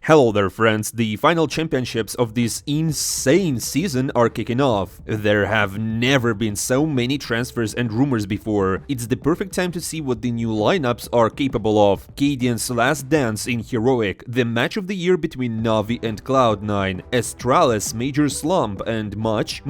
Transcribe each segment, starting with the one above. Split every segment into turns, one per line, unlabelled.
Hello there friends, the final championships of this insane season are kicking off. There have never been so many transfers and rumors before. It's the perfect time to see what the new lineups are capable of. Cadian's last dance in Heroic, the match of the year between Navi and Cloud9, Astralis' major slump, and much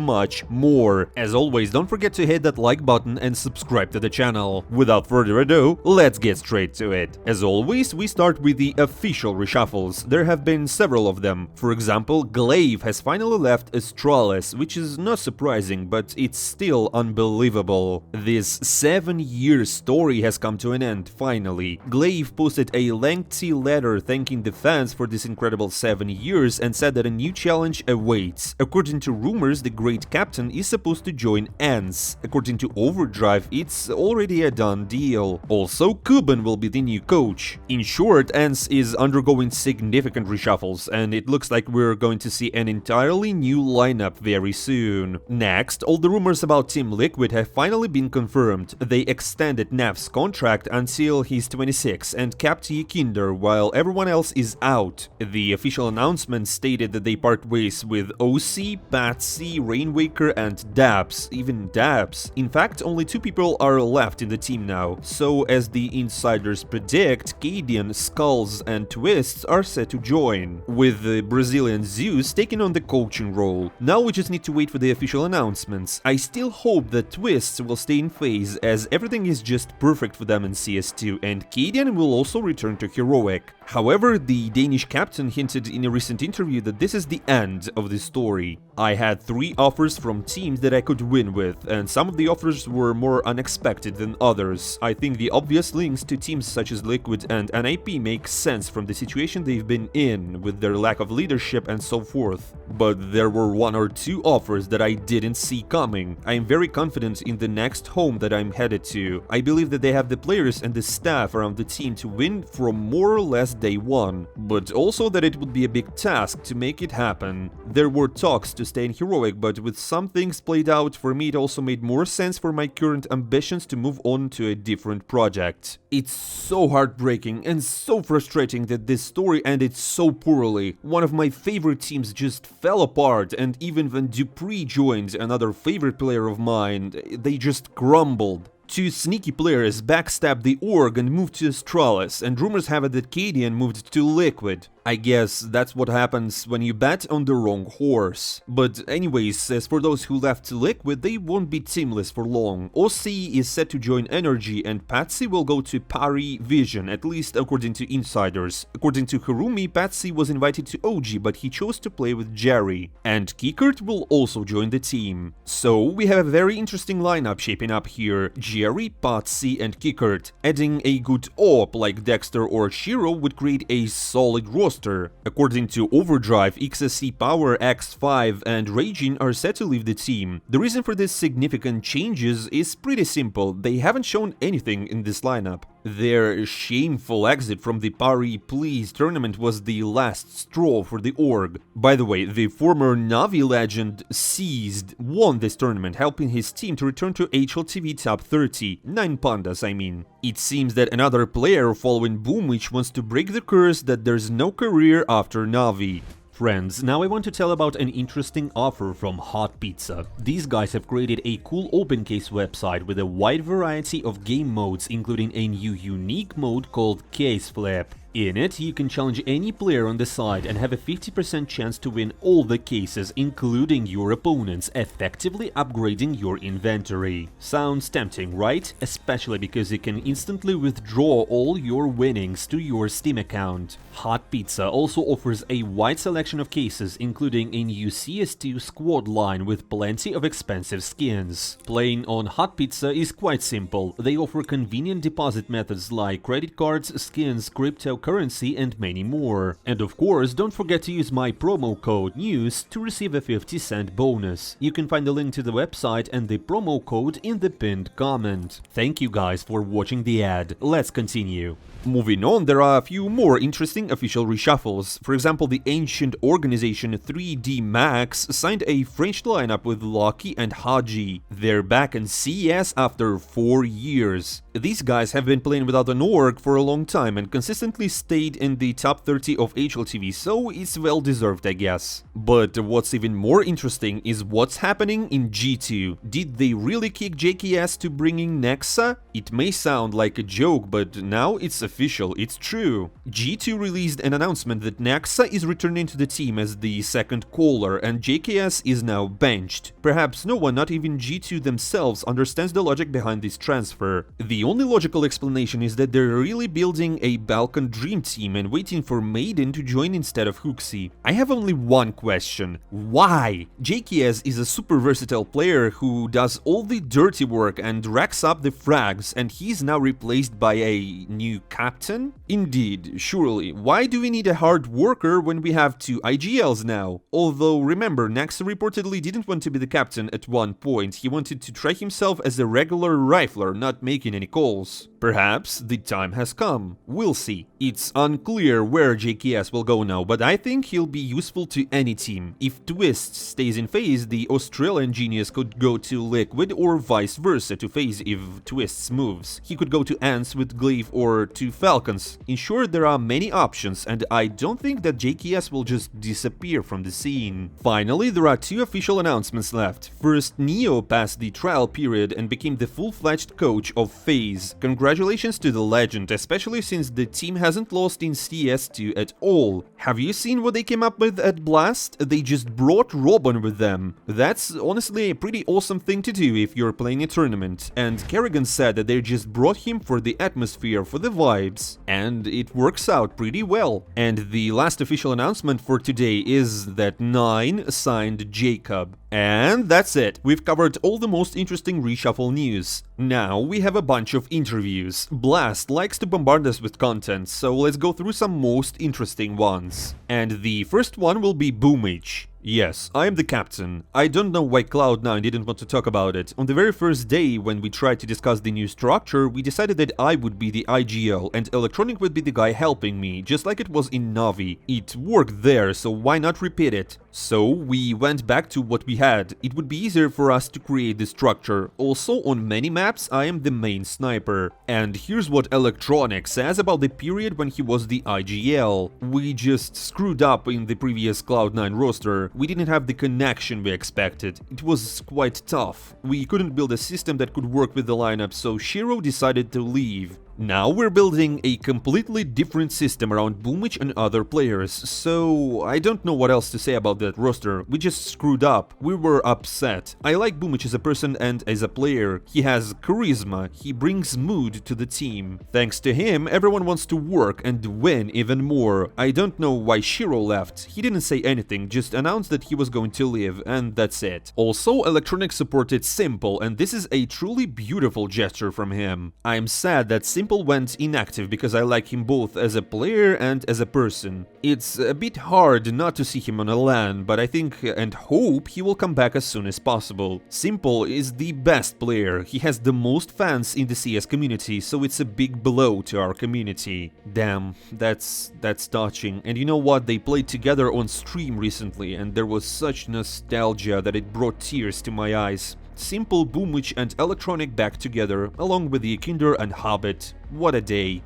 more. As always, don't forget to hit that like button and subscribe to the channel. Without further ado, let's get straight to it. As always, we start with the official reshuffles. There have been several of them. For example, Glaive has finally left Astralis, which is not surprising, but it's still unbelievable. This 7-year story has come to an end, finally. Glaive posted a lengthy letter thanking the fans for this incredible 7 years and said that a new challenge awaits. According to rumors, the great captain is supposed to join ENCE. According to Overdrive, it's already a done deal. Also, Kuban will be the new coach. In short, ENCE is undergoing significant reshuffles, and it looks like we're going to see an entirely new lineup very soon. Next, all the rumors about Team Liquid have finally been confirmed. They extended Nav's contract until he's 26 and kept Kinder while everyone else is out. The official announcement stated that they part ways with OC, Patsy, Rainwaker, and Dabs. Even Dabs. In fact, only 2 people are left in the team now. So, as the insiders predict, Cadian, Skulls, and Twists are set to join, with the Brazilian Zeus taking on the coaching role. Now we just need to wait for the official announcements. I still hope that Twists will stay in phase, as everything is just perfect for them in CS2, and Cadian will also return to Heroic. However, the Danish captain hinted in a recent interview that this is the end of the story. I had 3 offers from teams that I could win with, and some of the offers were more unexpected than others. I think the obvious links to teams such as Liquid and NIP make sense from the situation they've been in, with their lack of leadership and so forth. But there were 1 or 2 offers that I didn't see coming. I am very confident in the next home that I'm headed to. I believe that they have the players and the staff around the team to win from more or less day 1, but also that it would be a big task to make it happen. There were talks to stay in Heroic, but with some things played out, for me it also made more sense for my current ambitions to move on to a different project. It's so heartbreaking and so frustrating that this story ended so poorly. One of my favorite teams just fell apart, and even when Dupree joined, another favorite player of mine, they just crumbled. 2 sneaky players backstabbed the org and moved to Astralis, and rumors have it that Cadian moved to Liquid. I guess that's what happens when you bet on the wrong horse. But anyways, as for those who left Liquid, they won't be teamless for long. OC is set to join Energy, and Patsy will go to Pari Vision, at least according to insiders. According to Harumi, Patsy was invited to OG, but he chose to play with Jerry. And Kikert will also join the team. So we have a very interesting lineup shaping up here. Jerry, Patsy, and Kikert. Adding a good op like Dexter or Shiro would create a solid roster. According to Overdrive, XSC Power, X5, and Raging are set to leave the team. The reason for these significant changes is pretty simple. They haven't shown anything in this lineup. Their shameful exit from the Pari Please tournament was the last straw for the org. By the way, the former Navi legend Seized won this tournament, helping his team to return to HLTV top 30, 9 pandas I mean. It seems that another player following Boomwich wants to break the curse that there's no career after Navi. Friends, now I want to tell about an interesting offer from Hot Pizza. These guys have created a cool open case website with a wide variety of game modes, including a new unique mode called Case Flip. In it, you can challenge any player on the site and have a 50% chance to win all the cases, including your opponents, effectively upgrading your inventory. Sounds tempting, right? Especially because you can instantly withdraw all your winnings to your Steam account. Hot Pizza also offers a wide selection of cases, including a new CS2 squad line with plenty of expensive skins. Playing on Hot Pizza is quite simple. They offer convenient deposit methods like credit cards, skins, cryptocurrency, and many more. And of course, don't forget to use my promo code NEWS to receive a 50-cent bonus. You can find the link to the website and the promo code in the pinned comment. Thank you guys for watching the ad. Let's continue. Moving on, there are a few more interesting official reshuffles. For example, the ancient organization 3D Max signed a French lineup with Lucky and Haji. They're back in CS after 4 years. These guys have been playing without an org for a long time and consistently stayed in the top 30 of HLTV, so it's well deserved, I guess. But what's even more interesting is what's happening in G2. Did they really kick JKS to bringing Nexa? It may sound like a joke, but now it's official, it's true. G2 released an announcement that Nexa is returning to the team as the second caller, and JKS is now benched. Perhaps no one, not even G2 themselves, understands the logic behind this transfer. The only logical explanation is that they're really building a Balkan dream team and waiting for Maiden to join instead of Hooksy. I have only one question. Why? JKS is a super versatile player who does all the dirty work and racks up the frags, and he's now replaced by a new captain? Indeed, surely. Why do we need a hard worker when we have two IGLs now? Although, remember, Nexa reportedly didn't want to be the captain at one point. He wanted to try himself as a regular rifler, not making any calls. Perhaps the time has come. We'll see. It's unclear where JKS will go now, but I think he'll be useful to any team. If Twist stays in FaZe, the Australian genius could go to Liquid or vice versa to FaZe if Twist's moves. He could go to Ants with Glaive or to Falcons. In short, there are many options, and I don't think that JKS will just disappear from the scene. Finally, there are two official announcements left. First, Neo passed the trial period and became the full-fledged coach of FaZe. Congratulations to the legend, especially since the team hasn't lost in CS2 at all. Have you seen what they came up with at Blast? They just brought Robin with them. That's honestly a pretty awesome thing to do if you're playing a tournament. And Kerrigan said that they just brought him for the atmosphere, for the vibes. And it works out pretty well. And the last official announcement for today is that 9 signed Jacob. And that's it. We've covered all the most interesting reshuffle news. Now we have a bunch of interviews. Blast likes to bombard us with content, so let's go through some most interesting ones. And the first one will be B1AD3. Yes, I am the captain. I don't know why Cloud9 didn't want to talk about it. On the very first day, when we tried to discuss the new structure, we decided that I would be the IGL and Electronic would be the guy helping me, just like it was in Navi. It worked there, so why not repeat it? So we went back to what we had. It would be easier for us to create the structure. Also, on many maps, I am the main sniper. And here's what Electronic says about the period when he was the IGL. We just screwed up in the previous Cloud9 roster. We didn't have the connection we expected. It was quite tough. We couldn't build a system that could work with the lineup, so Shiro decided to leave. Now we're building a completely different system around B1AD3 and other players, so I don't know what else to say about that roster. We just screwed up. We were upset. I like B1AD3 as a person and as a player. He has charisma. He brings mood to the team. Thanks to him, everyone wants to work and win even more. I don't know why Shiro left. He didn't say anything, just announced that he was going to leave, and that's it. Also, Electronic supported S1MPLE, and this is a truly beautiful gesture from him. I'm sad that S1MPLE went inactive because I like him both as a player and as a person. It's a bit hard not to see him on a LAN, but I think and hope he will come back as soon as possible. S1MPLE is the best player. He has the most fans in the CS community, so it's a big blow to our community. Damn, that's touching. And you know what? They played together on stream recently, and there was such nostalgia that it brought tears to my eyes. S1MPLE, B1AD3 and Electronic back together, along with the Kinder and Hobbit. What a day.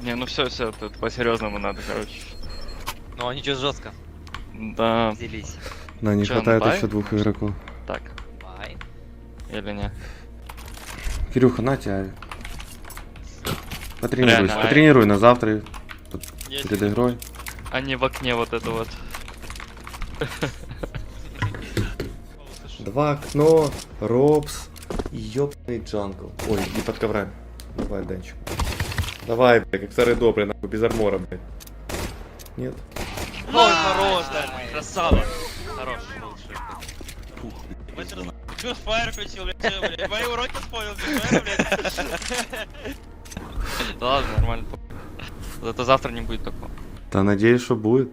Не, ну все, тут по-серьезному надо, короче.
Ну они чё жестко
Да.
взялись.
Да, не
Чё,
хватает
бай?
еще двух игроков.
Так,
Бай.
или не?
Кирюха, на тебя. Потренируйся,
Реально,
потренируй на завтра
Есть.
перед игрой.
А не в окне вот это вот.
Два окно, Робс, ёбаный джангл. Ой, не под коврами. Давай, Денчик. Давай, бля, как старый добрый, нахуй, без армора, блядь. Нет?
Ой, хорош, да, красава. Хорош, лучше. Чё, фаер включил, блядь, мои уроки вспомнил, блядь.
Ладно, нормально. Зато завтра не будет такого.
Да, надеюсь, что будет.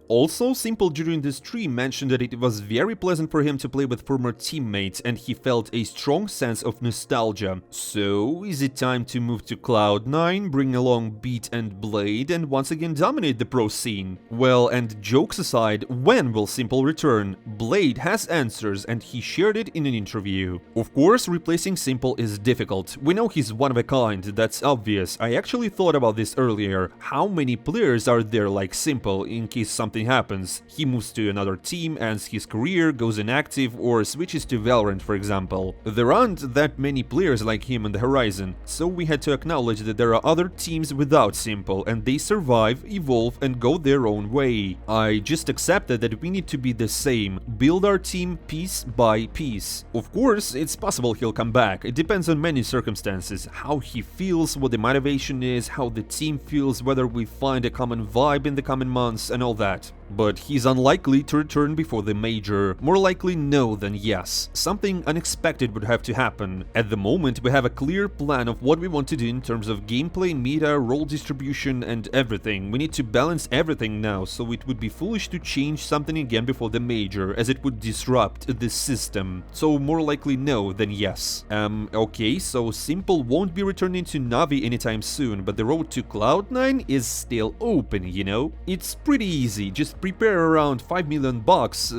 Also, S1MPLE during the stream mentioned that it was very pleasant for him to play with former teammates and he felt a strong sense of nostalgia. So, is it time to move to Cloud9, bring along Beat and Blade and once again dominate the pro scene? Well, and jokes aside, when will S1MPLE return? Blade has answers and he shared it in an interview. Of course, replacing S1MPLE is difficult. We know he's one of a kind, that's obvious. I actually thought about this earlier. How many players are there like S1MPLE in case something happens? He moves to another team, ends his career, goes inactive, or switches to Valorant, for example. There aren't that many players like him on the horizon, so we had to acknowledge that there are other teams without S1MPLE, and they survive, evolve, and go their own way. I just accepted that we need to be the same, build our team piece by piece. Of course, it's possible he'll come back. It depends on many circumstances, how he feels, what the motivation is, how the team feels, whether we find a common vibe in the coming months, and all that. But he's unlikely to return before the major. More likely no than yes. Something unexpected would have to happen. At the moment, we have a clear plan of what we want to do in terms of gameplay, meta, role distribution, and everything. We need to balance everything now, so it would be foolish to change something again before the major, as it would disrupt the system. So more likely no than yes. Okay, so S1MPLE won't be returning to Navi anytime soon, but the road to Cloud9 is still open, you know? It's pretty easy, just prepare around $5 million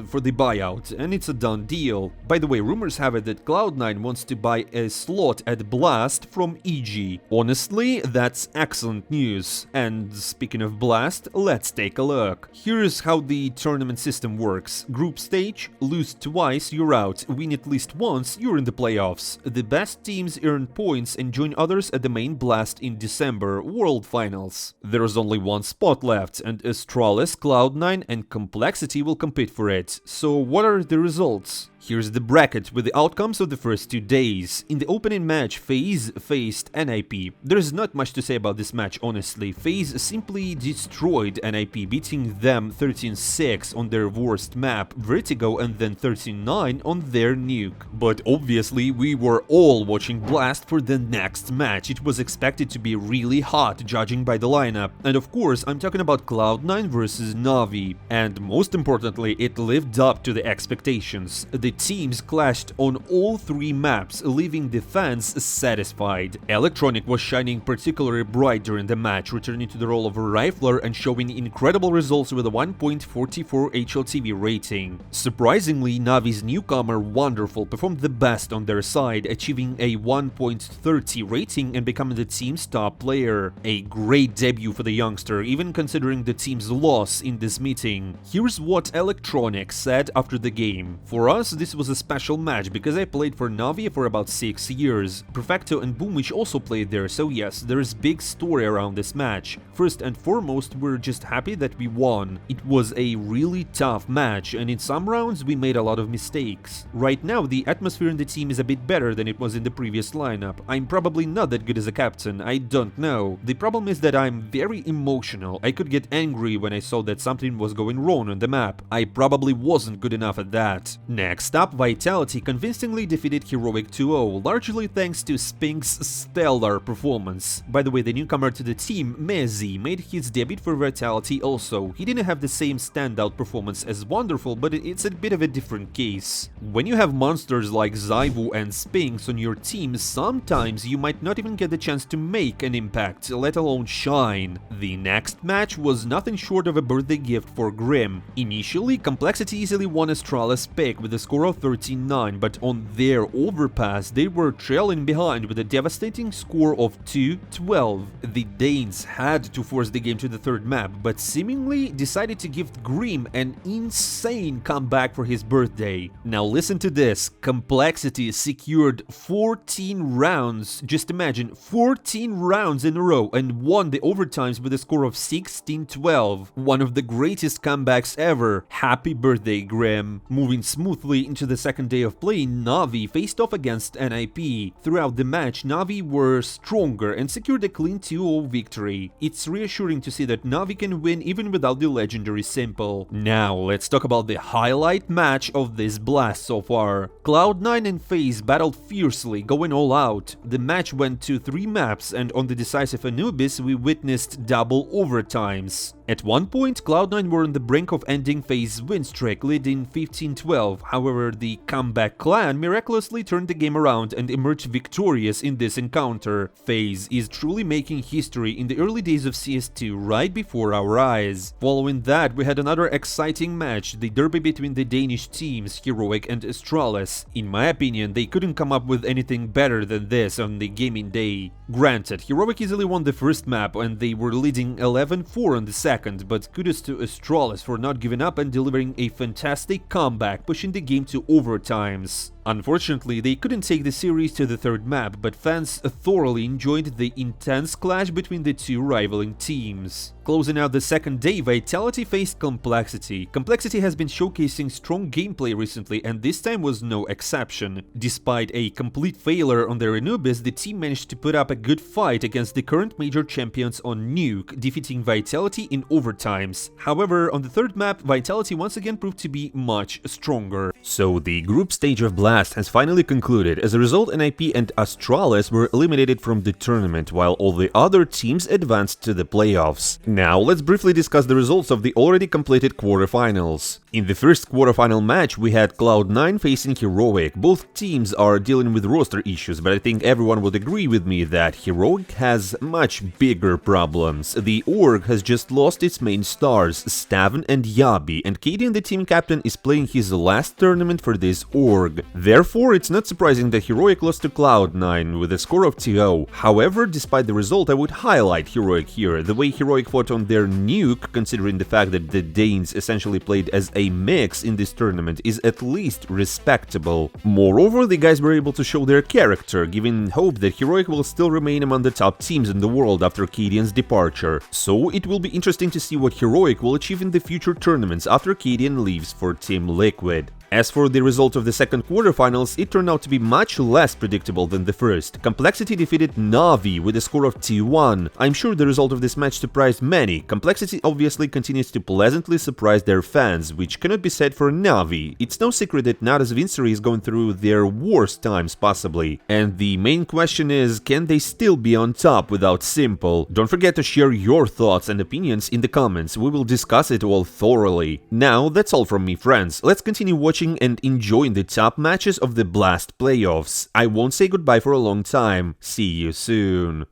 for the buyout, and it's a done deal. By the way, rumors have it that Cloud9 wants to buy a slot at Blast from EG. Honestly, that's excellent news. And speaking of Blast, let's take a look. Here's how the tournament system works. Group stage, lose twice, you're out. Win at least once, you're in the playoffs. The best teams earn points and join others at the main Blast in December, World Finals. There's only one spot left, and Astralis, Cloud9, and Complexity will compete for it. So what are the results? Here's the bracket with the outcomes of the first 2 days. In the opening match, FaZe faced NIP. There's not much to say about this match, honestly. FaZe simply destroyed NIP, beating them 13-6 on their worst map, Vertigo, and then 13-9 on their nuke. But obviously, we were all watching Blast for the next match. It was expected to be really hot, judging by the lineup. And of course, I'm talking about Cloud9 versus Navi. And most importantly, it lived up to the expectations. The teams clashed on all 3 maps, leaving the fans satisfied. Electronic was shining particularly bright during the match, returning to the role of a rifler and showing incredible results with a 1.44 HLTV rating. Surprisingly, Navi's newcomer Wonderful performed the best on their side, achieving a 1.30 rating and becoming the team's top player. A great debut for the youngster, even considering the team's loss in this meeting. Here's what Electronic said after the game. For us, this was a special match because I played for Navi for about 6 years. Perfecto and Boomich also played there, so yes, there's big story around this match. First and foremost, we're just happy that we won. It was a really tough match, and in some rounds we made a lot of mistakes. Right now, the atmosphere in the team is a bit better than it was in the previous lineup. I'm probably not that good as a captain, I don't know. The problem is that I'm very emotional. I could get angry when I saw that something was going wrong on the map. I probably wasn't good enough at that. Next up, Vitality convincingly defeated Heroic 2-0, largely thanks to Spink's stellar performance. By the way, the newcomer to the team, Mezi, made his debut for Vitality also. He didn't have the same standout performance as Wonderful, but it's a bit of a different case. When you have monsters like Zyvu and Spinks on your team, sometimes you might not even get the chance to make an impact, let alone shine. The next match was nothing short of a birthday gift for Grim. Initially, Complexity easily won Astralis pick with a score of 13-9, but on their overpass they were trailing behind with a devastating score of 2-12. The Danes had to force the game to the third map, but seemingly decided to give Grim an insane comeback for his birthday. Now listen to this, Complexity secured 14 rounds, just imagine, 14 rounds in a row, and won the overtimes with a score of 16-12. One of the greatest comebacks ever. Happy birthday, Grim. Moving smoothly into the second day of play, Navi faced off against NIP. Throughout the match, Navi were stronger and secured a clean 2-0 victory. It's reassuring to see that Navi can win even without the legendary Simple. Now, let's talk about the highlight match of this blast so far. Cloud9 and FaZe battled fiercely, going all out. The match went to 3 maps, and on the decisive Anubis, we witnessed double overtimes. At one point, Cloud9 were on the brink of ending FaZe's win streak, leading 15-12. However, the comeback clan miraculously turned the game around and emerged victorious in this encounter. FaZe is truly making history in the early days of CS2 right before our eyes. Following that, we had another exciting match, the derby between the Danish teams Heroic and Astralis. In my opinion, they couldn't come up with anything better than this on the gaming day. Granted, Heroic easily won the first map and they were leading 11-4 on the second, but kudos to Astralis for not giving up and delivering a fantastic comeback, pushing the game to overtimes. Unfortunately, they couldn't take the series to the third map, but fans thoroughly enjoyed the intense clash between the two rivaling teams. Closing out the second day, Vitality faced Complexity. Complexity has been showcasing strong gameplay recently, and this time was no exception. Despite a complete failure on their Anubis, the team managed to put up a good fight against the current major champions on Nuke, defeating Vitality in overtimes. However, on the third map, Vitality once again proved to be much stronger. So the group stage of Blast has finally concluded. As a result, NIP and Astralis were eliminated from the tournament, while all the other teams advanced to the playoffs. Now, let's briefly discuss the results of the already completed quarterfinals. In the first quarterfinal match, we had Cloud9 facing Heroic. Both teams are dealing with roster issues, but I think everyone would agree with me that Heroic has much bigger problems. The org has just lost its main stars, Stavn and Yabi, and Kaden, the team captain, is playing his last tournament for this org. Therefore, it's not surprising that Heroic lost to Cloud9 with a score of 2-0. However, despite the result, I would highlight Heroic here. The way Heroic fought on their Nuke, considering the fact that the Danes essentially played as a mix in this tournament, is at least respectable. Moreover, the guys were able to show their character, giving hope that Heroic will still remain among the top teams in the world after Kaden's departure. So it will be interesting to see what Heroic will achieve in the future tournaments after Kaden leaves for Team Liquid. As for the result of the second quarterfinals, it turned out to be much less predictable than the first. Complexity defeated Navi with a score of 2-1. I'm sure the result of this match surprised many. Complexity obviously continues to pleasantly surprise their fans, which cannot be said for Navi. It's no secret that Nada's Vincere is going through their worst times possibly. And the main question is, can they still be on top without Simple? Don't forget to share your thoughts and opinions in the comments. We will discuss it all thoroughly. Now, that's all from me, friends. Let's continue watching and enjoying the top matches of the Blast playoffs. I won't say goodbye for a long time. See you soon.